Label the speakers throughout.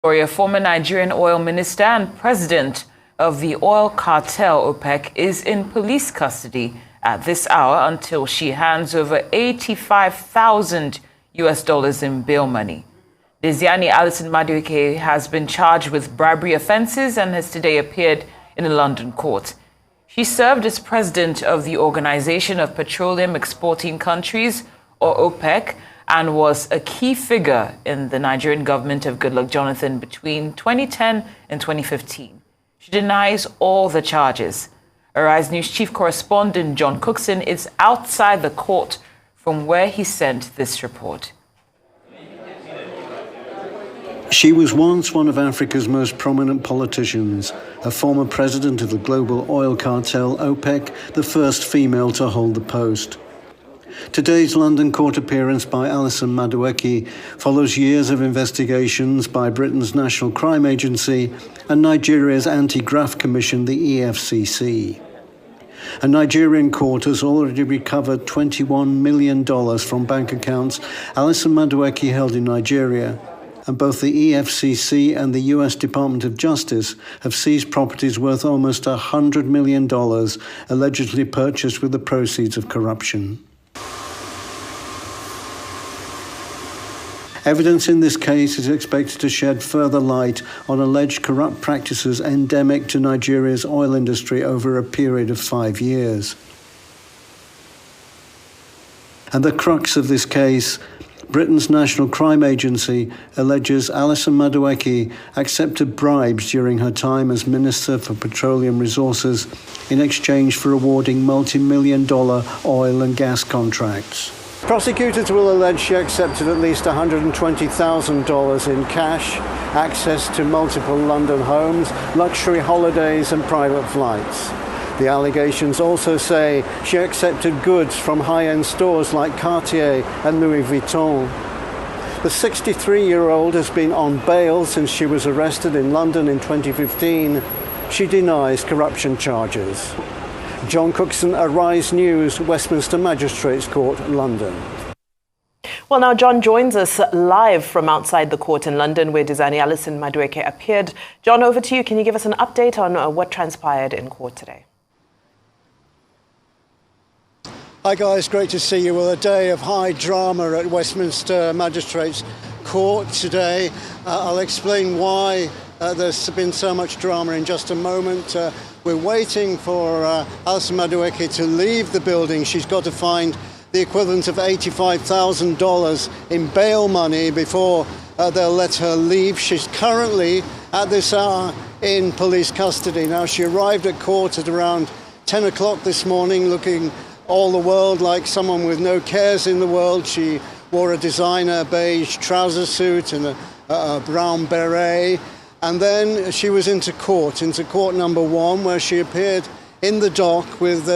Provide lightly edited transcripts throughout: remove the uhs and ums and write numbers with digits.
Speaker 1: A former Nigerian oil minister and president of the oil cartel OPEC is in police custody at this hour until she hands over $85,000 in bail money. Desiani Allison Madueke has been charged with bribery offences and has today appeared in a London court. She served as president of the Organization of Petroleum Exporting Countries, or OPEC, and was a key figure in the Nigerian government of Goodluck Jonathan between 2010 and 2015. She denies all the charges. Arise News chief correspondent John Cookson is outside the court from where he sent this report.
Speaker 2: She was once one of Africa's most prominent politicians, a former president of the global oil cartel OPEC, the first female to hold the post. Today's London court appearance by Allison Madueke follows years of investigations by Britain's National Crime Agency and Nigeria's Anti-Graft Commission, the EFCC. A Nigerian court has already recovered $21 million from bank accounts Allison Madueke held in Nigeria, and both the EFCC and the US Department of Justice have seized properties worth almost $100 million, allegedly purchased with the proceeds of corruption. Evidence in this case is expected to shed further light on alleged corrupt practices endemic to Nigeria's oil industry over a period of 5 years. And the crux of this case, Britain's National Crime Agency alleges Allison Madueke accepted bribes during her time as Minister for Petroleum Resources in exchange for awarding multi-million-dollar oil and gas contracts. Prosecutors will allege she accepted at least $120,000 in cash, access to multiple London homes, luxury holidays and private flights. The allegations also say she accepted goods from high-end stores like Cartier and Louis Vuitton. The 63-year-old has been on bail since she was arrested in London in 2015. She denies corruption charges. John Cookson, Arise News, Westminster Magistrates Court, London.
Speaker 3: Well, now John joins us live from outside the court in London where Desiani Allison Madueke appeared. John, over to you. Can you give us an update on what transpired in court today?
Speaker 2: Hi guys, great to see you. Well, a day of high drama at Westminster Magistrates Court today. I'll explain why there's been so much drama in just a moment. We're waiting for Allison Madueke to leave the building. She's got to find the equivalent of $85,000 in bail money before they'll let her leave. She's currently, at this hour, in police custody. Now, she arrived at court at around 10 o'clock this morning, looking all the world like someone with no cares in the world. She wore a designer beige trouser suit and a brown beret. And then she was into court number 1, where she appeared in the dock with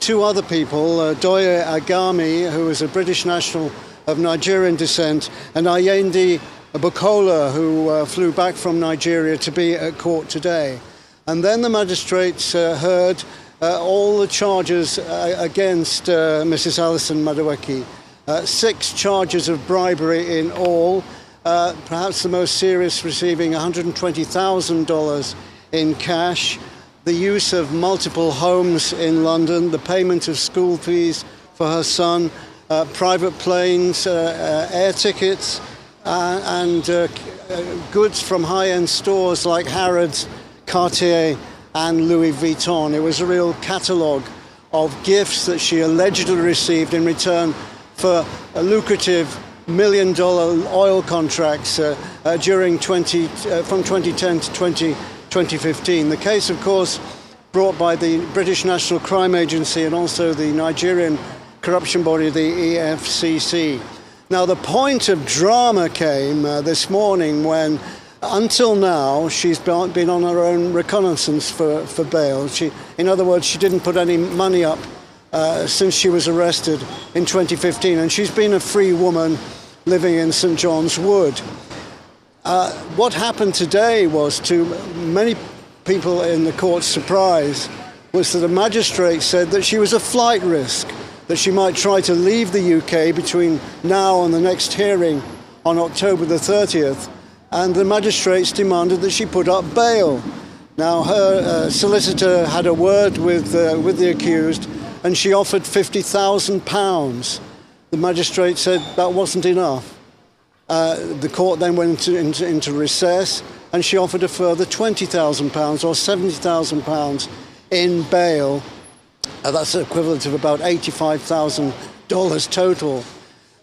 Speaker 2: two other people, Doye Agami, who is a British national of Nigerian descent, and Allende Bukola, who flew back from Nigeria to be at court today. And then the magistrates heard all the charges against Mrs. Allison Madueke. 6 charges of bribery in all. Perhaps the most serious, receiving $120,000 in cash, the use of multiple homes in London, the payment of school fees for her son, private planes, air tickets, and goods from high-end stores like Harrods, Cartier, and Louis Vuitton. It was a real catalogue of gifts that she allegedly received in return for a lucrative million-dollar oil contracts during from 2010 to 2015. The case, of course, brought by the British National Crime Agency and also the Nigerian corruption body, the EFCC. Now, the point of drama came this morning when, until now, she's been on her own reconnaissance for bail. In other words, she didn't put any money up since she was arrested in 2015, and she's been a free woman living in St. John's Wood. What happened today was, to many people in the court's surprise, was that the magistrate said that she was a flight risk, that she might try to leave the UK between now and the next hearing on October the 30th, and the magistrates demanded that she put up bail. Now, her solicitor had a word with the accused, and she offered £50,000. The magistrate said that wasn't enough. The court then went into recess, and she offered a further £20,000 or £70,000 in bail. That's equivalent of about $85,000 total.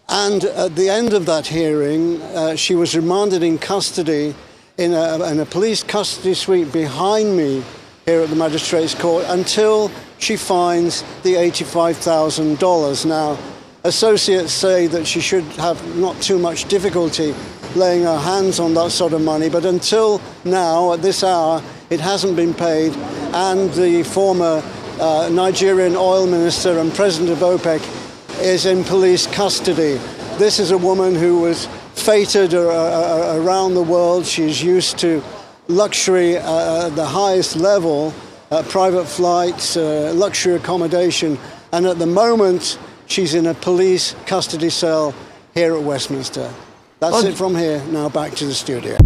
Speaker 2: And at the end of that hearing, she was remanded in custody in a police custody suite behind me here at the Magistrates' Court until she finds the $85,000. Now, associates say that she should have not too much difficulty laying her hands on that sort of money, but until now, at this hour, it hasn't been paid, and the former Nigerian oil minister and president of OPEC is in police custody. This is a woman who was feted around the world. She's used to luxury at the highest level, private flights, luxury accommodation, and at the moment she's in a police custody cell here at Westminster. That's it from here. Now back to the studio.